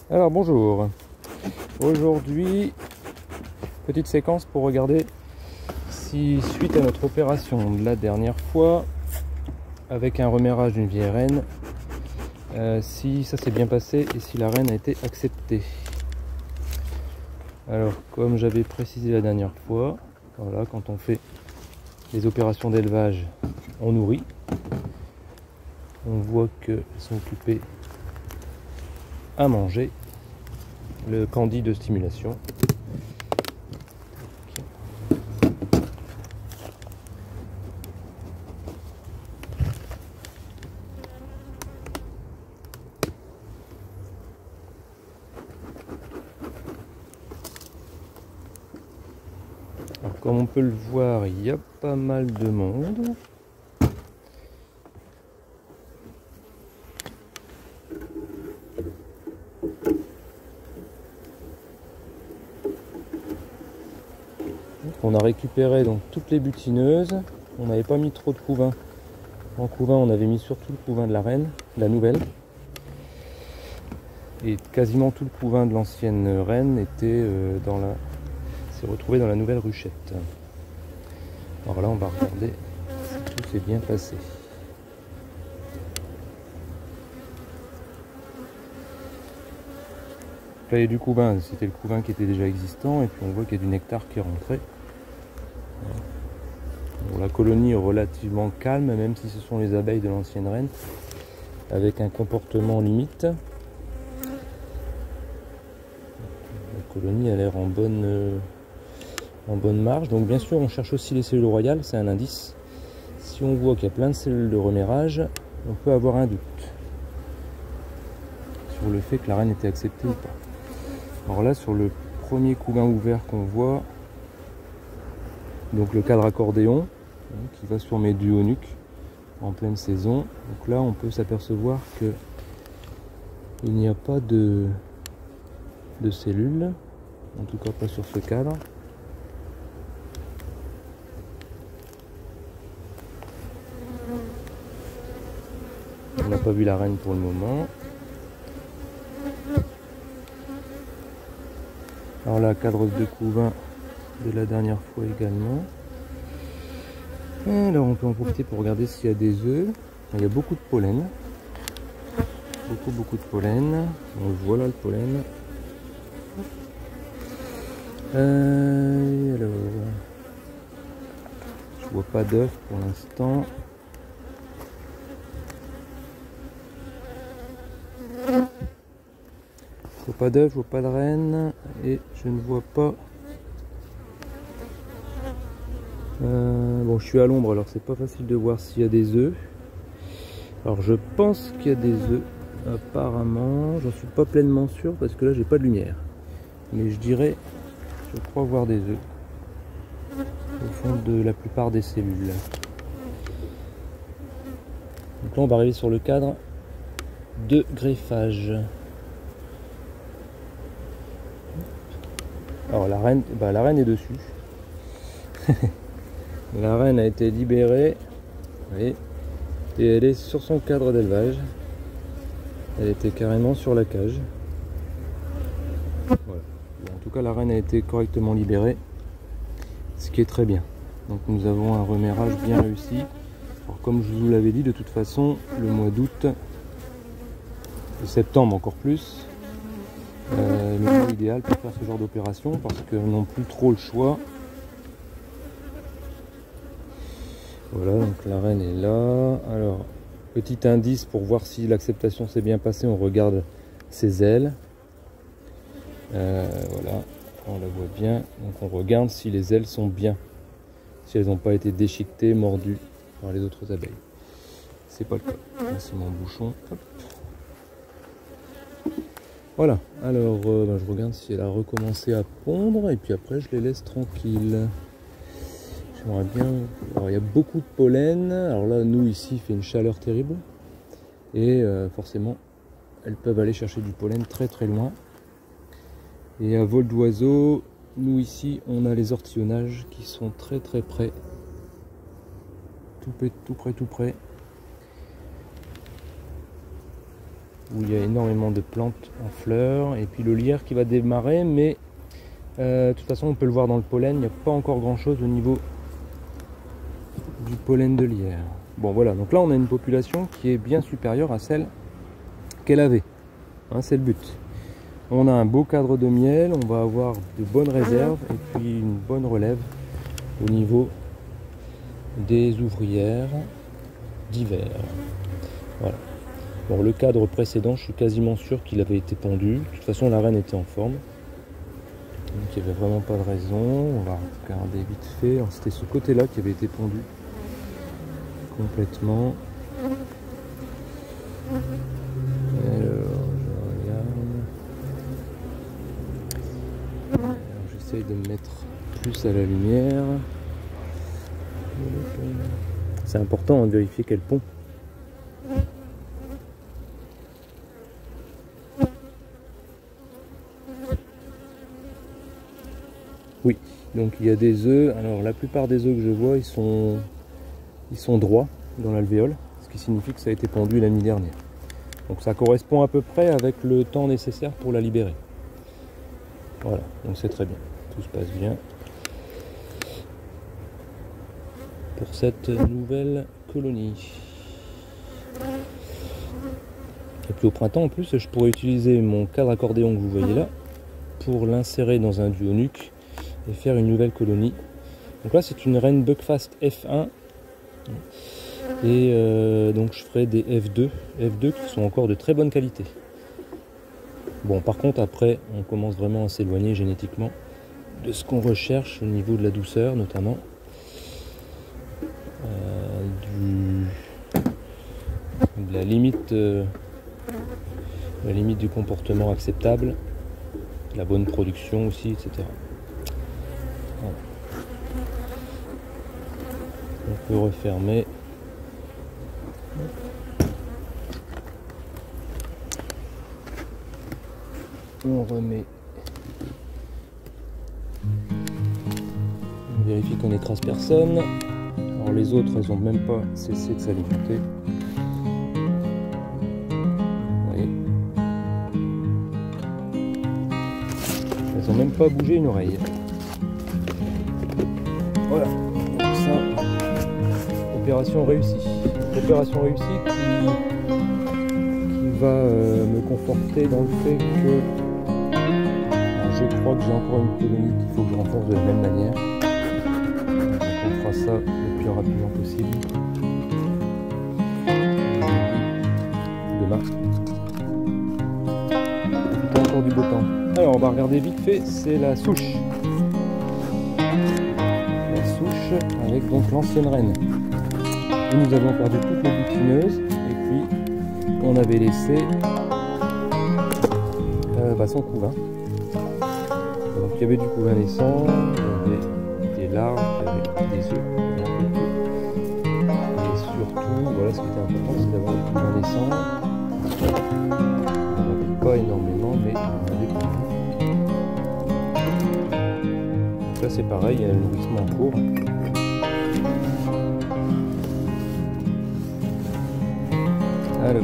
Alors bonjour, aujourd'hui petite séquence pour regarder si suite à notre opération de la dernière fois avec un remerrage d'une vieille reine, si ça s'est bien passé et si la reine a été acceptée. Alors comme j'avais précisé la dernière fois, voilà, quand on fait les opérations d'élevage on nourrit, on voit qu'elles sont occupées à manger le candy de stimulation. Alors, comme on peut le voir, il y a pas mal de monde. On a récupéré donc toutes les butineuses. On n'avait pas mis trop de couvain. En couvain, on avait mis surtout le couvain de la reine, la nouvelle. Et quasiment tout le couvain de l'ancienne reine était s'est retrouvé dans la nouvelle ruchette. Alors là, on va regarder si tout s'est bien passé. Là, il y a du couvain, c'était le couvain qui était déjà existant, et puis on voit qu'il y a du nectar qui est rentré. Bon, la colonie est relativement calme, même si ce sont les abeilles de l'ancienne reine, avec un comportement limite. La colonie a l'air en bonne marge. Donc bien sûr, on cherche aussi les cellules royales, c'est un indice. Si on voit qu'il y a plein de cellules de remerrage, on peut avoir un doute sur le fait que la reine était acceptée ou pas. Alors là, sur le premier couvain ouvert qu'on voit, donc le cadre accordéon qui va sur mes duonucs en pleine saison. Donc là, on peut s'apercevoir que il n'y a pas de cellules, en tout cas pas sur ce cadre. On n'a pas vu la reine pour le moment. Alors la cadre de couvain de la dernière fois également. Alors on peut en profiter pour regarder s'il y a des œufs. Il y a beaucoup de pollen. Beaucoup de pollen. On le voit là, le pollen. Alors, je vois pas d'œufs pour l'instant. Je vois pas d'œufs, je vois pas de reine et je ne vois pas. Bon, je suis à l'ombre, alors c'est pas facile de voir s'il y a des œufs. Alors je pense qu'il y a des œufs. Apparemment, j'en suis pas pleinement sûr parce que là j'ai pas de lumière. Mais je dirais, je crois voir des œufs au fond de la plupart des cellules. Donc là on va arriver sur le cadre de greffage. Alors la reine est dessus. La reine a été libérée, vous voyez, et elle est sur son cadre d'élevage. Elle était carrément sur la cage. Voilà. Bon, en tout cas, la reine a été correctement libérée, ce qui est très bien. Donc nous avons un remerrage bien réussi. Alors, comme je vous l'avais dit, de toute façon, le mois d'août, de septembre encore plus, le mois idéal pour faire ce genre d'opération parce qu'ils n'ont plus trop le choix. Voilà, donc la reine est là. Alors, petit indice pour voir si l'acceptation s'est bien passée, on regarde ses ailes. Voilà, on la voit bien. Donc on regarde si les ailes sont bien, si elles n'ont pas été déchiquetées, mordues par les autres abeilles. C'est pas le cas. Là, c'est mon bouchon. Hop. Voilà, alors je regarde si elle a recommencé à pondre et puis après je les laisse tranquilles. J'aimerais bien. Alors il y a beaucoup de pollen. Alors là, nous ici, il fait une chaleur terrible. Et forcément, elles peuvent aller chercher du pollen très très loin. Et à vol d'oiseau, nous ici, on a les ortillonnages qui sont très très près. Tout près. où il y a énormément de plantes en fleurs, et puis le lierre qui va démarrer, mais de toute façon on peut le voir dans le pollen, il n'y a pas encore grand chose au niveau du pollen de lierre. Bon voilà, donc là on a une population qui est bien supérieure à celle qu'elle avait, hein, c'est le but. On a un beau cadre de miel, on va avoir de bonnes réserves et puis une bonne relève au niveau des ouvrières d'hiver. Voilà. Bon, le cadre précédent, je suis quasiment sûr qu'il avait été pondu. De toute façon, la reine était en forme. Donc il n'y avait vraiment pas de raison. On va regarder vite fait. C'était ce côté-là qui avait été pondu complètement. Alors, je regarde. J'essaye de me mettre plus à la lumière. C'est important de vérifier quel pont. Oui, donc il y a des œufs. Alors la plupart des œufs que je vois, ils sont droits dans l'alvéole, ce qui signifie que ça a été pondu la nuit dernière. Donc ça correspond à peu près avec le temps nécessaire pour la libérer. Voilà, donc c'est très bien, tout se passe bien pour cette nouvelle colonie. Et puis au printemps en plus, je pourrais utiliser mon cadre accordéon que vous voyez là pour l'insérer dans un duonuc et faire une nouvelle colonie. Donc là c'est une reine Buckfast F1 et donc je ferai des F2 qui sont encore de très bonne qualité. Bon, par contre après on commence vraiment à s'éloigner génétiquement de ce qu'on recherche au niveau de la douceur notamment, de la limite du comportement acceptable, la bonne production aussi, etc. Voilà. On peut refermer. On remet. On vérifie qu'on n'écrase personne. Alors les autres, elles n'ont même pas cessé de s'alimenter. Vous voyez. Elles n'ont même pas bougé une oreille. Voilà. Donc ça, opération réussie. Opération réussie qui va me conforter dans le fait que je crois que j'ai encore une colonie qu'il faut que je renforce de la même manière. Donc on fera ça le plus rapidement possible. Demain. Il y a encore du beau temps. Alors on va regarder vite fait, c'est la souche. La souche avec donc l'ancienne reine. Et nous avons perdu toutes les butineuses et puis on avait laissé son couvain. Donc il y avait du couvain naissant, il y avait des larves, il y avait des œufs. Et surtout, voilà, ce qui était important, c'est d'avoir du couvain naissant. Il n'y en avait pas énormément, mais il y en avait beaucoup. Donc là c'est pareil, il y a le nourrissement en cours. Alors,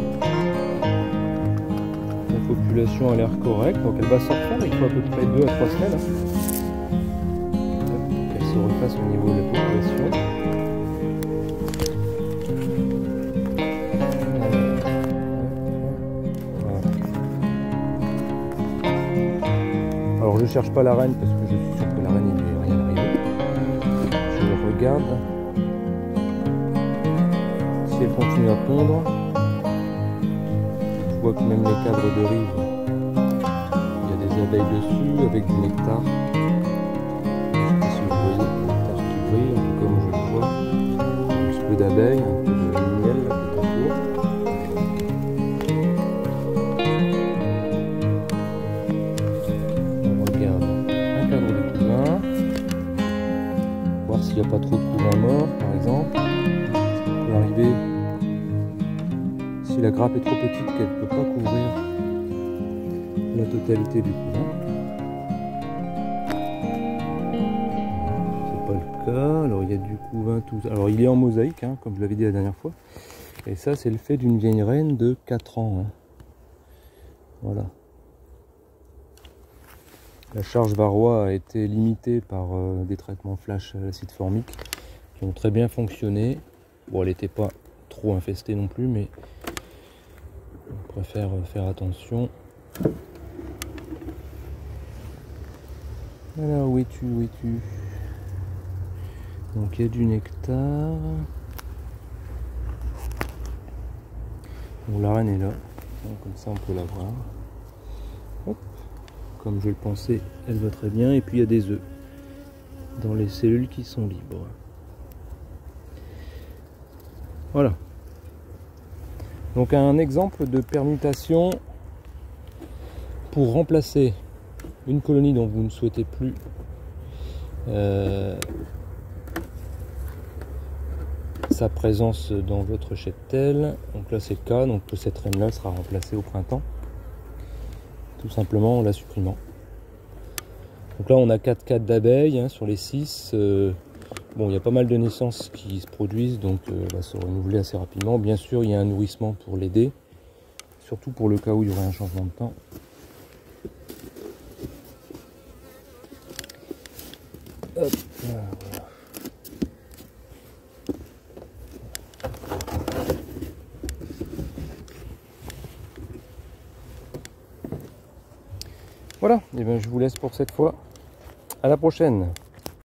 la population a l'air correcte, donc elle va sortir, il faut à peu près 2 à 3 semaines. Qu'elle se refasse au niveau de la population. Voilà. Alors je cherche pas la reine parce que je suis sûr que la reine il lui est rien arrivé. Je regarde si elle continue à pondre. Je vois que même les cadres de rive, il y a des abeilles dessus avec du nectar. Je ne sais pas si vous voyez le nectar qui brille, en tout cas moi je le vois. Un petit peu d'abeilles, un peu de miel là, qui est en cours. On regarde un cadre de couvain, voir s'il n'y a pas trop de couvain mort par exemple. Ça peut arriver. Si la grappe est trop petite qu'elle ne peut pas couvrir la totalité du couvain. C'est pas le cas. Alors il y a du couvain tout. Alors il est en mosaïque, hein, comme je l'avais dit la dernière fois. Et ça c'est le fait d'une vieille reine de 4 ans. Hein. Voilà. La charge varroa a été limitée par des traitements flash à l'acide formique qui ont très bien fonctionné. Bon, elle n'était pas trop infestée non plus, mais on préfère faire attention. Alors, où es-tu, où es-tu? Donc il y a du nectar. Bon, la reine est là, donc, comme ça on peut la voir. Hop. Comme je le pensais, elle va très bien. Et puis il y a des œufs dans les cellules qui sont libres. Voilà. Donc un exemple de permutation pour remplacer une colonie dont vous ne souhaitez plus sa présence dans votre cheptel. Donc là c'est le cas, donc cette reine là sera remplacée au printemps, tout simplement en la supprimant. Donc là on a 4 cadres d'abeilles hein, sur les 6. Bon, il y a pas mal de naissances qui se produisent, donc elle va se renouveler assez rapidement. Bien sûr il y a un nourrissement pour l'aider, surtout pour le cas où il y aurait un changement de temps. Hop, voilà. Voilà, et bien je vous laisse pour cette fois. À la prochaine.